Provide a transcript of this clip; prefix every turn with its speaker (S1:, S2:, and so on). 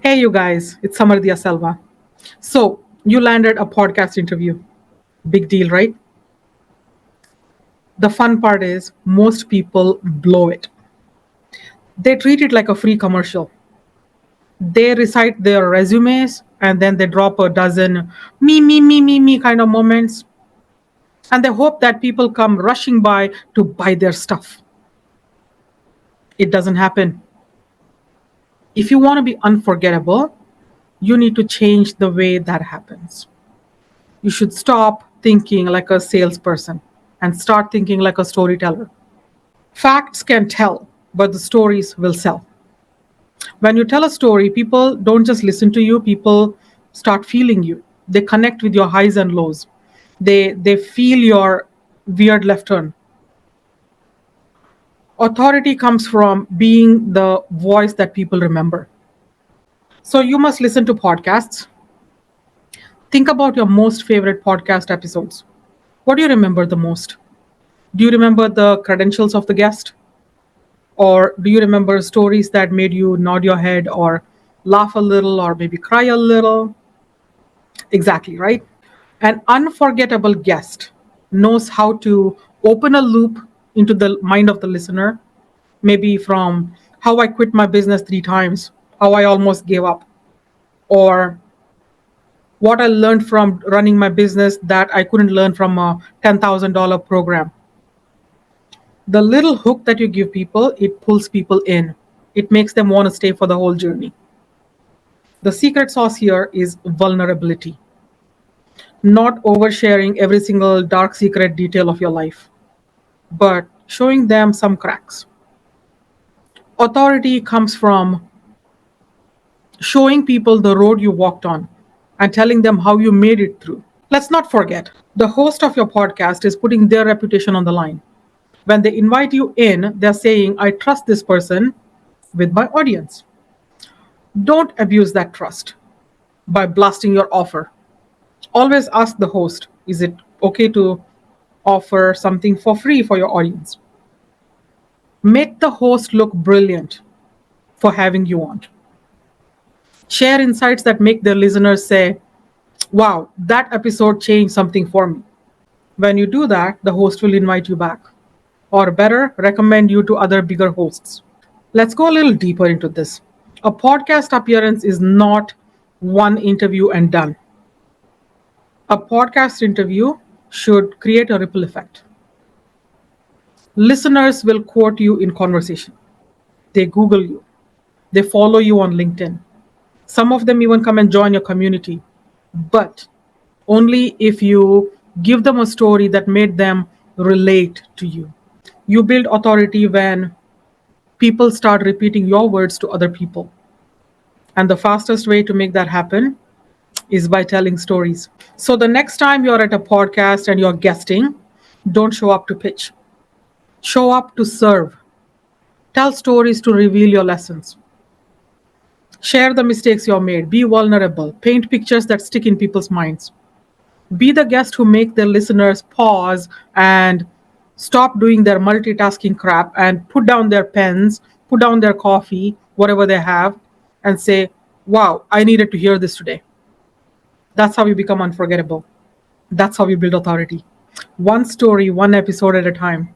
S1: Hey, you guys, it's Samarthya Selva. So, you landed a podcast interview. Big deal, right? The fun part is most people blow it. They treat it like a free commercial. They recite their resumes and then they drop a dozen me kind of moments. And they hope that people come rushing by to buy their stuff. It doesn't happen. If you want to be unforgettable, you need to change the way that happens. You should stop thinking like a salesperson and start thinking like a storyteller. Facts can tell, but the stories will sell. When you tell a story, people don't just listen to you, people start feeling you. They connect with your highs and lows. They feel your weird left turn. Authority comes from being the voice that people remember. So you must listen to podcasts. Think about your most favorite podcast episodes. What do you remember the most? Do you remember the credentials of the guest? Or do you remember stories that made you nod your head or laugh a little or maybe cry a little? Exactly, right? An unforgettable guest knows how to open a loop into the mind of the listener, maybe from how I quit my business 3 times, how I almost gave up, or what I learned from running my business that I couldn't learn from a $10,000 program. The little hook that you give people, it pulls people in. It makes them want to stay for the whole journey. The secret sauce here is vulnerability, not oversharing every single dark secret detail of your life, but showing them some cracks. Authority comes from showing people the road you walked on and telling them how you made it through. Let's not forget, the host of your podcast is putting their reputation on the line. When they invite you in, they're saying, I trust this person with my audience. Don't abuse that trust by blasting your offer. Always ask the host, is it okay to offer something for free for your audience? Make the host look brilliant for having you on. Share insights that make the listeners say, wow, that episode changed something for me. When you do that, the host will invite you back, or better, recommend you to other bigger hosts. Let's go a little deeper into this. A podcast appearance is not one interview and done. A podcast interview should create a ripple effect. Listeners will quote you in conversation. They Google you. They follow you on LinkedIn. Some of them even come and join your community. But only if you give them a story that made them relate to you. You build authority when people start repeating your words to other people. And the fastest way to make that happen is by telling stories. So the next time you're at a podcast and you're guesting, don't show up to pitch. Show up to serve. Tell stories to reveal your lessons. Share the mistakes you made. Be vulnerable. Paint pictures that stick in people's minds. Be the guest who make their listeners pause and stop doing their multitasking crap and put down their pens, put down their coffee, whatever they have, and say, wow, I needed to hear this today. That's how you become unforgettable. That's how you build authority. One story, one episode at a time.